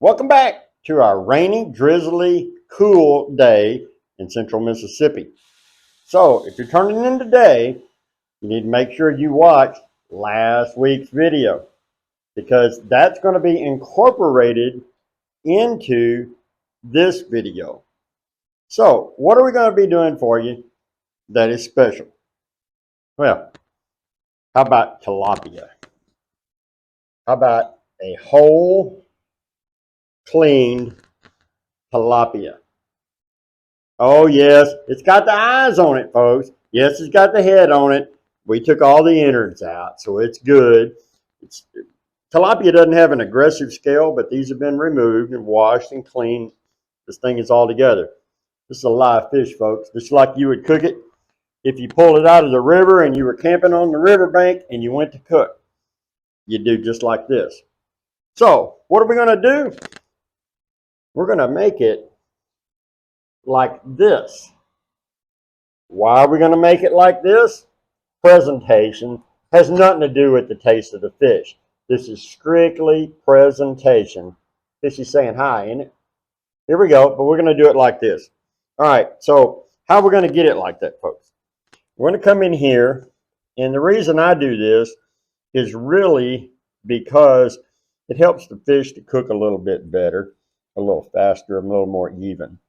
Welcome back to our rainy, drizzly, cool day in central Mississippi. So, if you're turning in today, you need to make sure you watch last week's video because that's going to be incorporated into this video. So, what are we going to be doing for you that is special? Well, how about tilapia? How about a whole, cleaned tilapia? Oh, yes, it's got the eyes on it, folks. Yes, it's got the head on it. We took all the innards out, so it's good. Tilapia doesn't have an aggressive scale, but these have been removed and washed and cleaned. This thing is all together. This is a live fish, folks. Just like you would cook it if you pulled it out of the river and you were camping on the riverbank and you went to cook. You do just like this. So, what are we going to do? We're going to make it like this. Why are we going to make it like this? Presentation has nothing to do with the taste of the fish. This is strictly presentation. Fish is saying hi, ain't it? Here we go, but we're going to do it like this. All right, so how are we going to get it like that, folks? We're going to come in here, and the reason I do this is really because it helps the fish to cook a little bit better, a little faster, a little more even.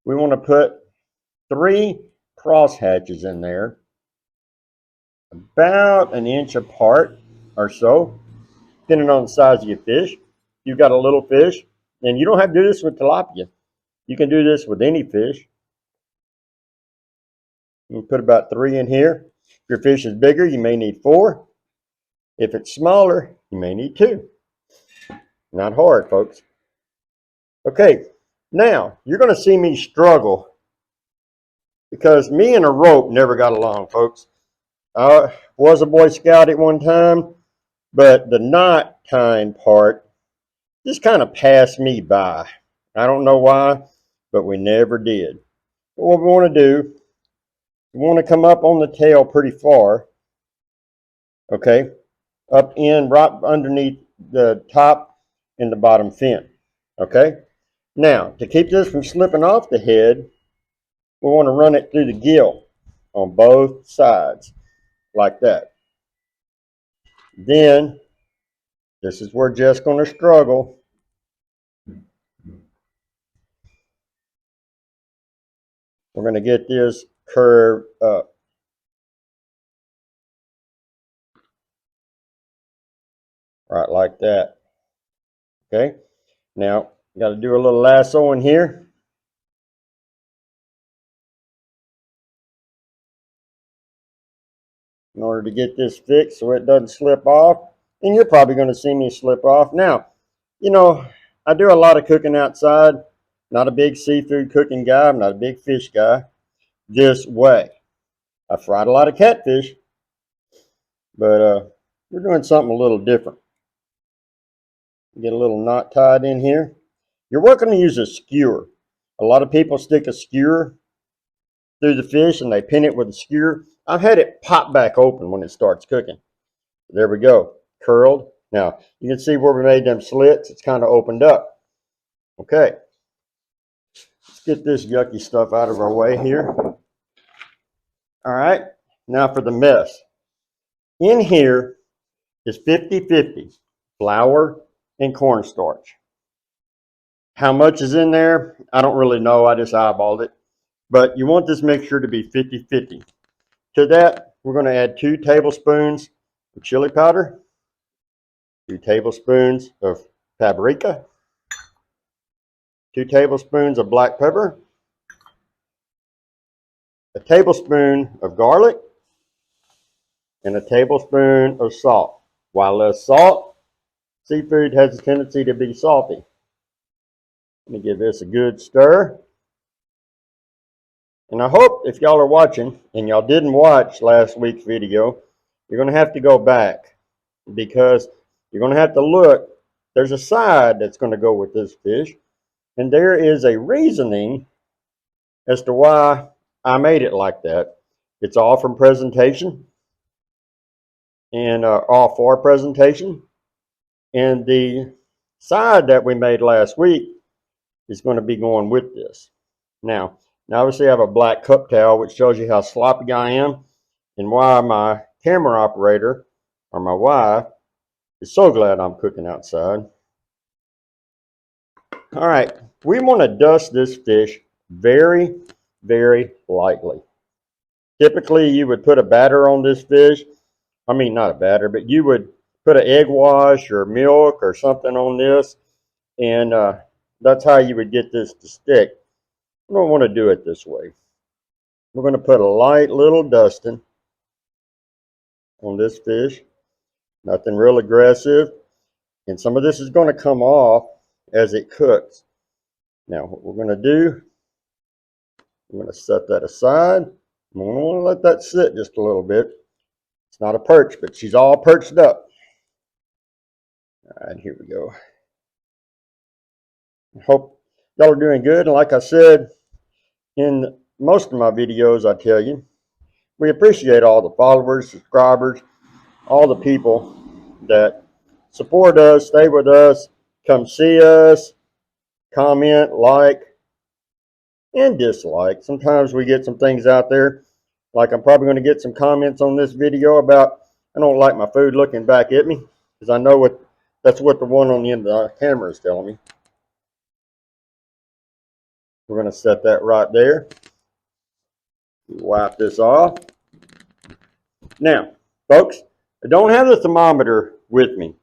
We want to put 3 cross hatches in there, about an inch apart or so, depending on the size of your fish. If you've got a little fish, and you don't have to do this with tilapia. You can do this with any fish. You put about 3 in here. If your fish is bigger, you may need 4. If it's smaller, you may need 2. Not hard, folks. Okay, now you're going to see me struggle because me and a rope never got along, folks. I was a Boy Scout at one time, but the knot tying part just kind of passed me by. I don't know why, but we never did. But what we want to do, we want to come up on the tail pretty far, okay, up in right underneath the top and the bottom fin, okay? Now, to keep this from slipping off the head, we want to run it through the gill on both sides, like that. Then, this is where Jeff's going to struggle. We're going to get this curved up. Right like that. Okay. Now, got to do a little lasso in here. In order to get this fixed so it doesn't slip off. And you're probably going to see me slip off. Now, you know, I do a lot of cooking outside. Not a big seafood cooking guy. I'm not a big fish guy. This way. I fried a lot of catfish. But we're doing something a little different. Get a little knot tied in here. You're welcome to use a skewer. A lot of people stick a skewer through the fish and they pin it with a skewer. I've had it pop back open when it starts cooking. There we go, curled. Now, you can see where we made them slits. It's kind of opened up. Okay, let's get this yucky stuff out of our way here. All right, now for the mess. In here is 50-50 flour and cornstarch. How much is in there? I don't really know. I just eyeballed it. But you want this mixture to be 50-50. To that, we're going to add 2 tablespoons of chili powder, 2 tablespoons of paprika, 2 tablespoons of black pepper, a tablespoon of garlic, and a tablespoon of salt. Why less salt? Seafood has a tendency to be salty. Let me give this a good stir. And I hope if y'all are watching and y'all didn't watch last week's video, you're going to have to go back because you're going to have to look. There's a side that's going to go with this fish, and there is a reasoning as to why I made it like that. It's all from presentation and all for presentation. And the side that we made last week is going to be going with this. Now obviously I have a black cup towel, which shows you how sloppy I am and why my camera operator, or my wife, is so glad I'm cooking outside. All right, we want to dust this fish very, very lightly. Typically, you would put a batter on this fish. I mean, not a batter, but you would put an egg wash or milk or something on this, and that's how you would get this to stick. We don't want to do it this way. We're going to put a light little dusting on this fish. Nothing real aggressive. And some of this is going to come off as it cooks. Now, what we're going to do, I'm going to set that aside. I'm going to let that sit just a little bit. It's not a perch, but she's all perched up. All right, here we go. I hope y'all are doing good. And like I said in most of my videos, I tell you, we appreciate all the followers, subscribers, all the people that support us, stay with us, come see us, comment, like, and dislike. Sometimes we get some things out there, like I'm probably going to get some comments on this video about I don't like my food looking back at me, because I know that's what the one on the end of the camera is telling me. We're going to set that right there. Wipe this off. Now, folks, I don't have the thermometer with me,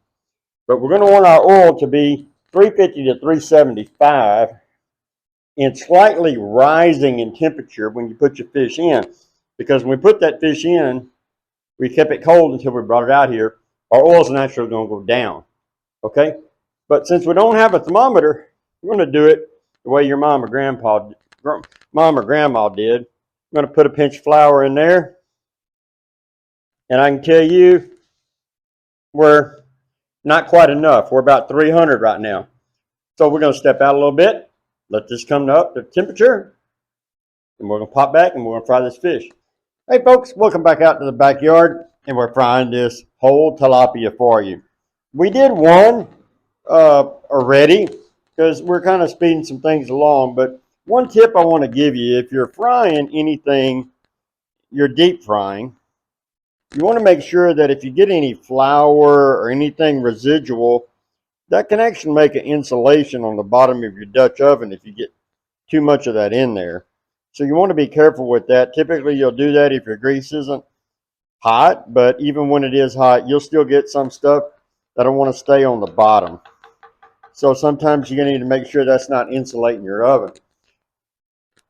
but we're going to want our oil to be 350 to 375 and slightly rising in temperature when you put your fish in. Because when we put that fish in, we kept it cold until we brought it out here, our oil's naturally going to go down. Okay? But since we don't have a thermometer, we're going to do it the way your mom or grandma did. I'm going to put a pinch of flour in there. And I can tell you, we're not quite enough. We're about 300 right now. So we're going to step out a little bit, let this come up to temperature, and we're going to pop back and we're going to fry this fish. Hey folks, welcome back out to the backyard, and we're frying this whole tilapia for you. We did one already because we're kind of speeding some things along, but one tip I want to give you, if you're frying anything, you're deep frying, you want to make sure that if you get any flour or anything residual, that can actually make an insulation on the bottom of your Dutch oven if you get too much of that in there. So you want to be careful with that. Typically you'll do that if your grease isn't hot, but even when it is hot, you'll still get some stuff that'll want to stay on the bottom. So sometimes you're going to need to make sure that's not insulating your oven.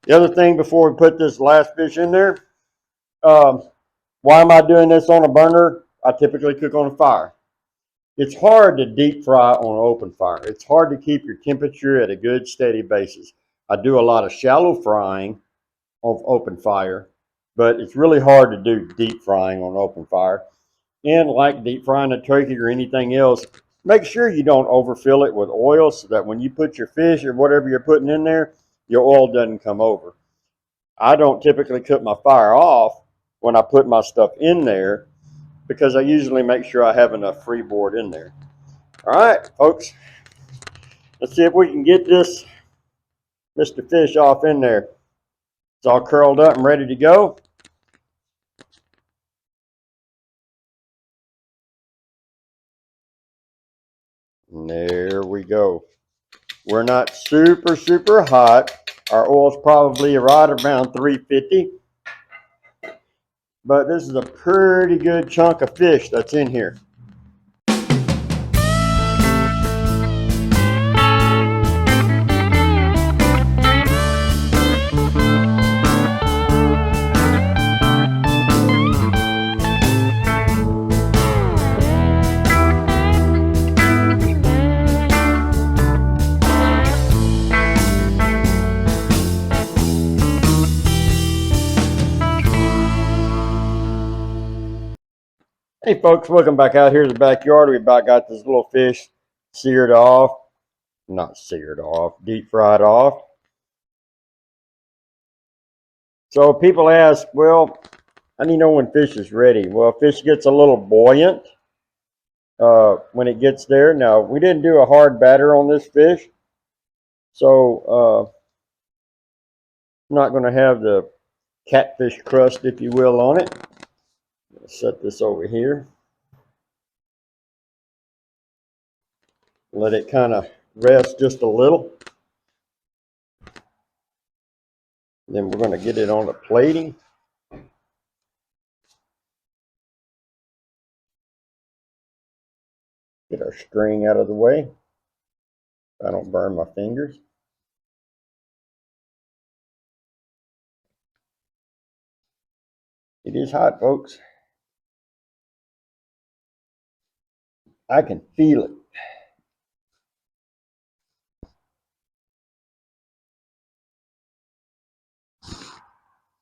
The other thing before we put this last fish in there, why am I doing this on a burner? I typically cook on a fire. It's hard to deep fry on an open fire. It's hard to keep your temperature at a good steady basis. I do a lot of shallow frying on open fire, but it's really hard to do deep frying on open fire. And like deep frying a turkey or anything else, make sure you don't overfill it with oil so that when you put your fish or whatever you're putting in there, your oil doesn't come over. I don't typically cut my fire off when I put my stuff in there because I usually make sure I have enough freeboard in there. All right, folks, let's see if we can get this Mr. Fish off in there. It's all curled up and ready to go. And there we go. We're not super, super hot. Our oil's probably right around 350. But this is a pretty good chunk of fish that's in here. Hey folks, welcome back out here to the backyard. We about got this little fish seared off. Not seared off, deep fried off. So people ask, well, how do you know when fish is ready? Well, fish gets a little buoyant when it gets there. Now, we didn't do a hard batter on this fish, so I'm not going to have the catfish crust, if you will, on it. Set this over here. Let it kind of rest just a little. Then we're going to get it on the plating. Get our string out of the way so I don't burn my fingers. It is hot, folks. I can feel it.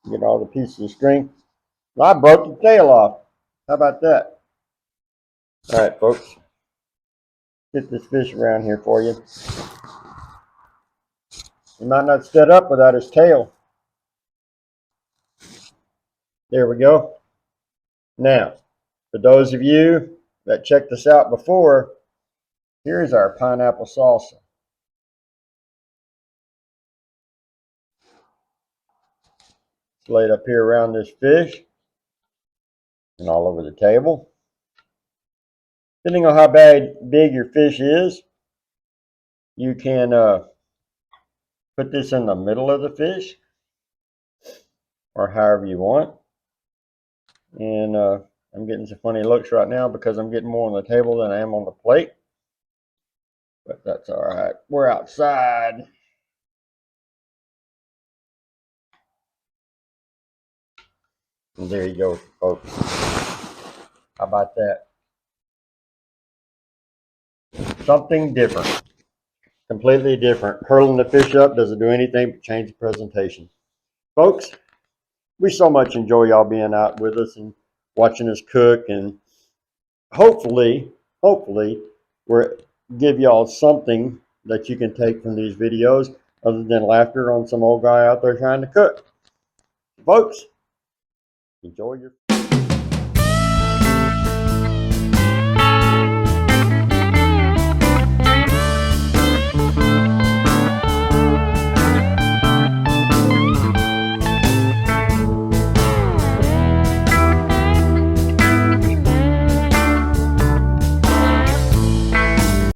Get all the pieces of string. I broke the tail off. How about that? All right, folks. Get this fish around here for you. He might not set up without his tail. There we go. Now, for those of you that checked this out before, here's our pineapple salsa. It's laid up here around this fish and all over the table. Depending on how big your fish is, you can put this in the middle of the fish or however you want. And I'm getting some funny looks right now because I'm getting more on the table than I am on the plate. But that's all right. We're outside. And there you go, folks. How about that? Something different. Completely different. Curling the fish up doesn't do anything but change the presentation. Folks, we so much enjoy y'all being out with us and watching us cook, and hopefully we're give y'all something that you can take from these videos other than laughter on some old guy out there trying to cook. Folks, enjoy your